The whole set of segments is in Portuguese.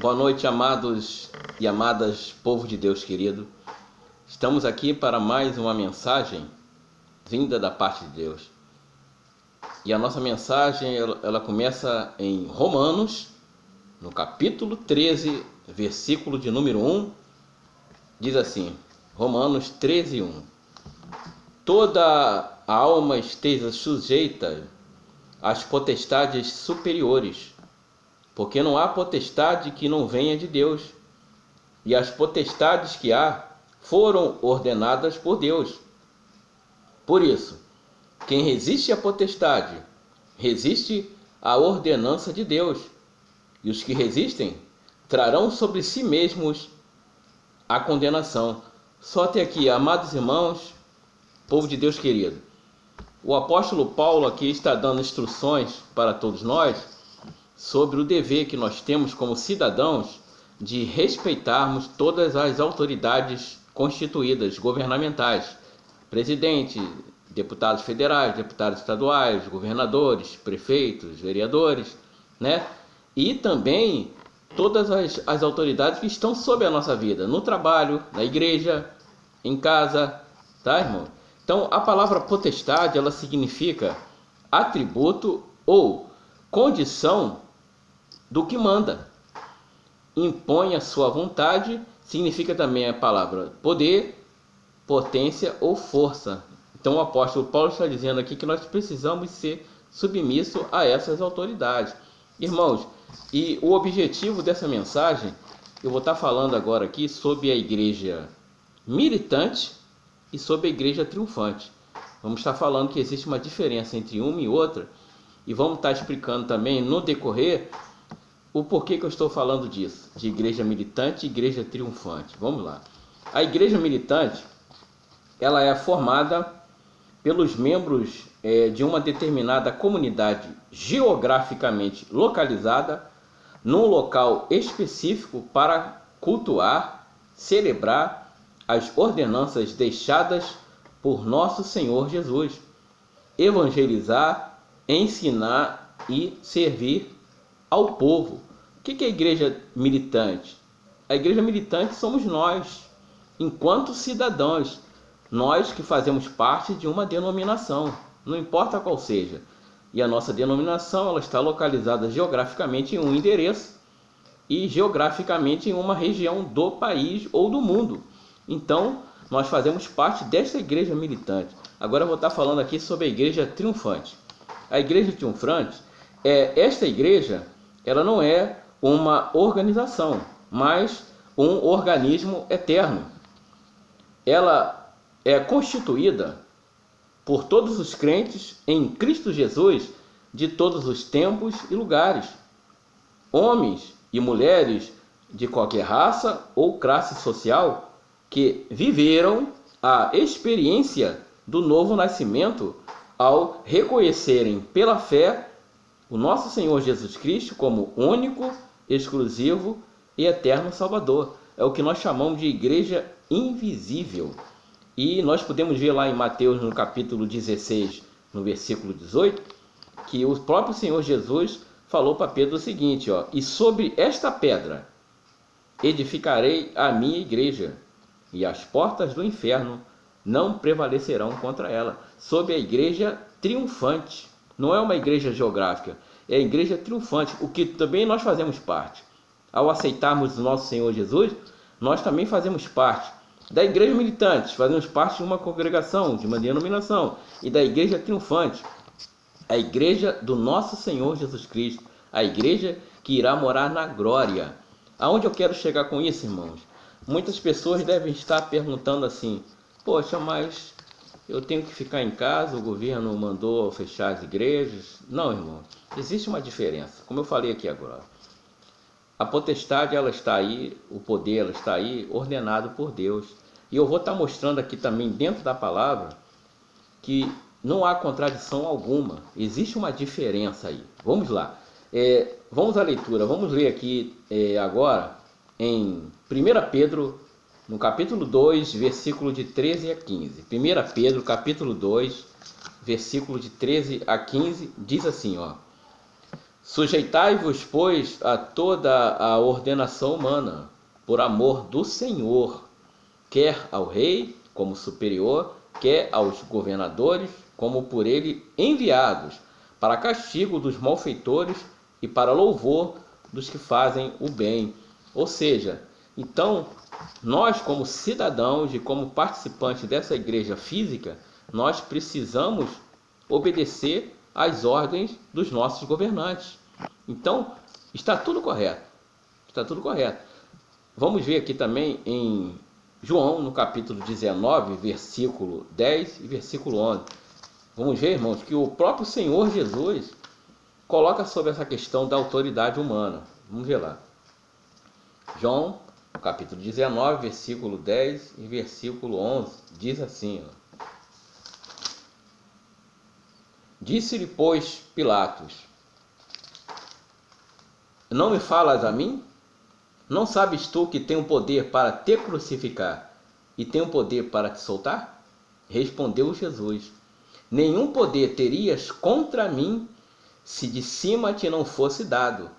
Boa noite, amados e amadas, povo de Deus querido. Estamos aqui para mais uma mensagem vinda da parte de Deus. E a nossa mensagem, ela começa em Romanos, no capítulo 13, versículo de número 1. Diz assim, Romanos 13, 1. Toda a alma esteja sujeita às potestades superiores, porque não há potestade que não venha de Deus, e as potestades que há foram ordenadas por Deus. Por isso, quem resiste à potestade, resiste à ordenança de Deus, e os que resistem trarão sobre si mesmos a condenação. Só até aqui, amados irmãos, povo de Deus querido. O apóstolo Paulo aqui está dando instruções para todos nós sobre o dever que nós temos como cidadãos de respeitarmos todas as autoridades constituídas, governamentais, presidente, deputados federais, deputados estaduais, governadores, prefeitos, vereadores, né? E também todas as autoridades que estão sob a nossa vida, no trabalho, na igreja, em casa, tá, irmão? Então, a palavra potestade, ela significa atributo ou condição do que manda. Impõe a sua vontade, significa também a palavra poder, potência ou força. Então o apóstolo Paulo está dizendo aqui que nós precisamos ser submissos a essas autoridades. Irmãos, e o objetivo dessa mensagem, eu vou estar falando agora aqui sobre a igreja militante e sobre a igreja triunfante. Vamos estar falando que existe uma diferença entre uma e outra, e vamos estar explicando também no decorrer o porquê que eu estou falando disso, de igreja militante e igreja triunfante. Vamos lá. A igreja militante, ela é formada pelos membros de uma determinada comunidade geograficamente localizada num local específico para cultuar, celebrar as ordenanças deixadas por nosso Senhor Jesus, evangelizar, ensinar e servir ao povo. O que é a igreja militante? A igreja militante somos nós, enquanto cidadãos, nós que fazemos parte de uma denominação, não importa qual seja. E a nossa denominação, ela está localizada geograficamente em um endereço e geograficamente em uma região do país ou do mundo. Então, nós fazemos parte desta igreja militante. Agora eu vou estar falando aqui sobre a igreja triunfante. A igreja triunfante, esta igreja, ela não é uma organização, mas um organismo eterno. Ela é constituída por todos os crentes em Cristo Jesus de todos os tempos e lugares, homens e mulheres de qualquer raça ou classe social que viveram a experiência do novo nascimento ao reconhecerem pela fé o nosso Senhor Jesus Cristo como único, exclusivo e eterno Salvador. É o que nós chamamos de igreja invisível. E nós podemos ver lá em Mateus, no capítulo 16, no versículo 18, que o próprio Senhor Jesus falou para Pedro o seguinte, ó, e sobre esta pedra edificarei a minha igreja, e as portas do inferno não prevalecerão contra ela. Sobre a igreja triunfante. Não é uma igreja geográfica, é a igreja triunfante, o que também nós fazemos parte. Ao aceitarmos o nosso Senhor Jesus, nós também fazemos parte da igreja militante, fazemos parte de uma congregação, de uma denominação, e da igreja triunfante, a igreja do nosso Senhor Jesus Cristo, a igreja que irá morar na glória. Aonde eu quero chegar com isso, irmãos? Muitas pessoas devem estar perguntando assim, poxa, mas eu tenho que ficar em casa, o governo mandou fechar as igrejas. Não, irmão, existe uma diferença, como eu falei aqui agora. A potestade, ela está aí, o poder, ela está aí, ordenado por Deus. E eu vou estar mostrando aqui também, dentro da palavra, que não há contradição alguma. Existe uma diferença aí. Vamos lá. Vamos à leitura. Vamos ler aqui agora em 1 Pedro, no capítulo 2, versículo de 13 a 15. 1 Pedro, capítulo 2, versículo de 13 a 15, diz assim, ó. Sujeitai-vos, pois, a toda a ordenação humana, por amor do Senhor, quer ao rei como superior, quer aos governadores como por ele enviados, para castigo dos malfeitores e para louvor dos que fazem o bem. Ou seja, então, nós como cidadãos e como participantes dessa igreja física, nós precisamos obedecer às ordens dos nossos governantes. Então, está tudo correto. Está tudo correto. Vamos ver aqui também em João, no capítulo 19, versículo 10 e versículo 11. Vamos ver, irmãos, que o próprio Senhor Jesus coloca sobre essa questão da autoridade humana. Vamos ver lá. João, capítulo 19, versículo 10 e versículo 11, diz assim, ó. Disse-lhe, pois, Pilatos: não me falas a mim? Não sabes tu que tenho poder para te crucificar e tenho poder para te soltar? Respondeu Jesus: nenhum poder terias contra mim se de cima te não fosse dado.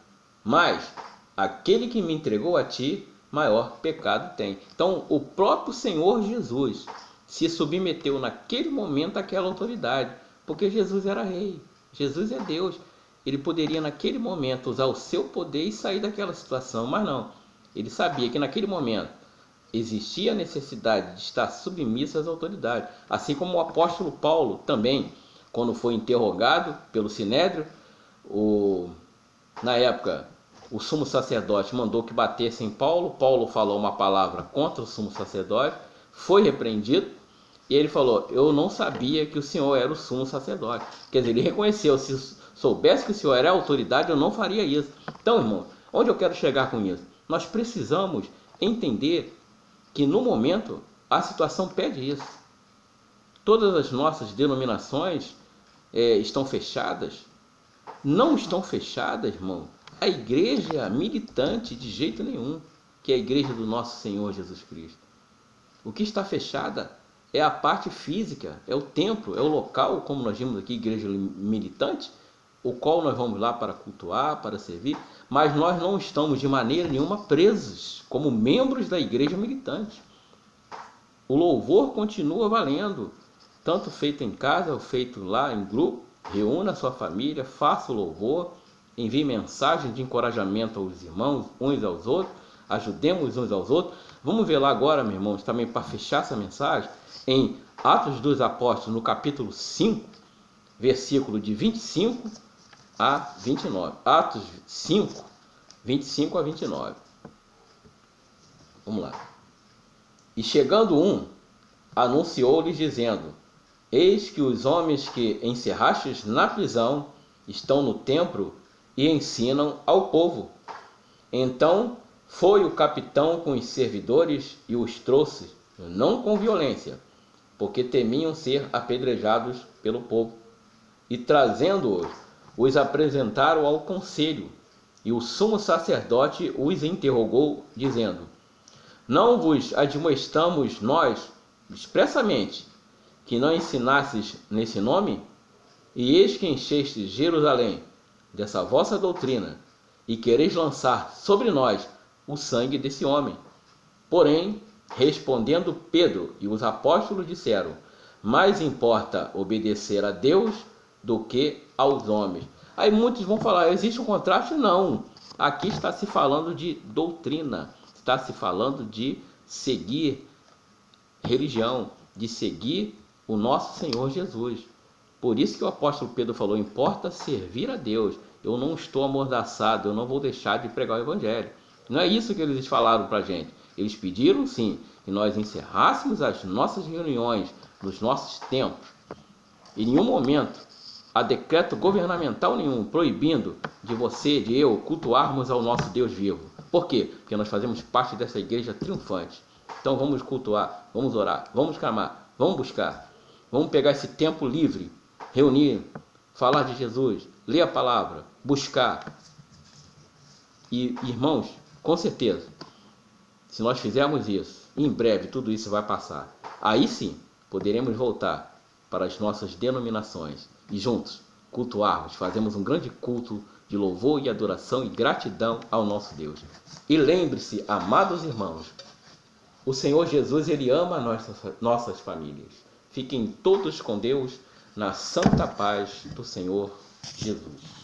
Mas aquele que me entregou a ti, maior pecado tem. Então, o próprio Senhor Jesus se submeteu naquele momento àquela autoridade, porque Jesus era rei, Jesus é Deus. Ele poderia naquele momento usar o seu poder e sair daquela situação, mas não. Ele sabia que naquele momento existia a necessidade de estar submisso às autoridades. Assim como o apóstolo Paulo também, quando foi interrogado pelo Sinédrio, na época o sumo sacerdote mandou que batesse em Paulo. Paulo falou uma palavra contra o sumo sacerdote, foi repreendido, e ele falou: eu não sabia que o senhor era o sumo sacerdote. Quer dizer, ele reconheceu: se soubesse que o senhor era a autoridade, eu não faria isso. Então, irmão, onde eu quero chegar com isso? Nós precisamos entender que no momento a situação pede isso. Todas as nossas denominações estão fechadas. Não estão fechadas, irmão, a igreja militante de jeito nenhum, que é a igreja do nosso Senhor Jesus Cristo. O que está fechada é a parte física, é o templo, é o local, como nós vimos aqui, igreja militante, o qual nós vamos lá para cultuar, para servir, mas nós não estamos de maneira nenhuma presos como membros da igreja militante. O louvor continua valendo, tanto feito em casa ou feito lá em grupo. Reúna a sua família, faça o louvor, envie mensagem de encorajamento aos irmãos, uns aos outros, ajudemos uns aos outros. Vamos ver lá agora, meus irmãos, também para fechar essa mensagem, em Atos dos Apóstolos, no capítulo 5, versículo de 25 a 29. Atos 5, 25 a 29. Vamos lá. E chegando anunciou-lhes dizendo: eis que os homens que encerrastes na prisão estão no templo e ensinam ao povo. Então foi o capitão com os servidores e os trouxe, não com violência, porque temiam ser apedrejados pelo povo. E trazendo-os, os apresentaram ao conselho, e o sumo sacerdote os interrogou, dizendo: não vos admoestamos nós expressamente que não ensinasses nesse nome? E eis que enchestes Jerusalém dessa vossa doutrina, e quereis lançar sobre nós o sangue desse homem. Porém, respondendo Pedro e os apóstolos disseram: mais importa obedecer a Deus do que aos homens. Aí muitos vão falar: existe um contraste? Não. Aqui está se falando de doutrina, está se falando de seguir religião, de seguir o nosso Senhor Jesus. Por isso que o apóstolo Pedro falou: importa servir a Deus. Eu não estou amordaçado, eu não vou deixar de pregar o evangelho. Não é isso que eles falaram para a gente. Eles pediram sim que nós encerrássemos as nossas reuniões nos nossos templos. Em nenhum momento há decreto governamental nenhum proibindo de você, de eu, cultuarmos ao nosso Deus vivo. Por quê? Porque nós fazemos parte dessa igreja triunfante. Então vamos cultuar, vamos orar, vamos clamar, vamos buscar. Vamos pegar esse tempo livre, reunir, falar de Jesus, ler a palavra, buscar. E, irmãos, com certeza, se nós fizermos isso, em breve tudo isso vai passar. Aí sim, poderemos voltar para as nossas denominações e juntos cultuarmos, fazemos um grande culto de louvor e adoração e gratidão ao nosso Deus. E lembre-se, amados irmãos, o Senhor Jesus, Ele ama nossas famílias. Fiquem todos com Deus, na santa paz do Senhor Jesus.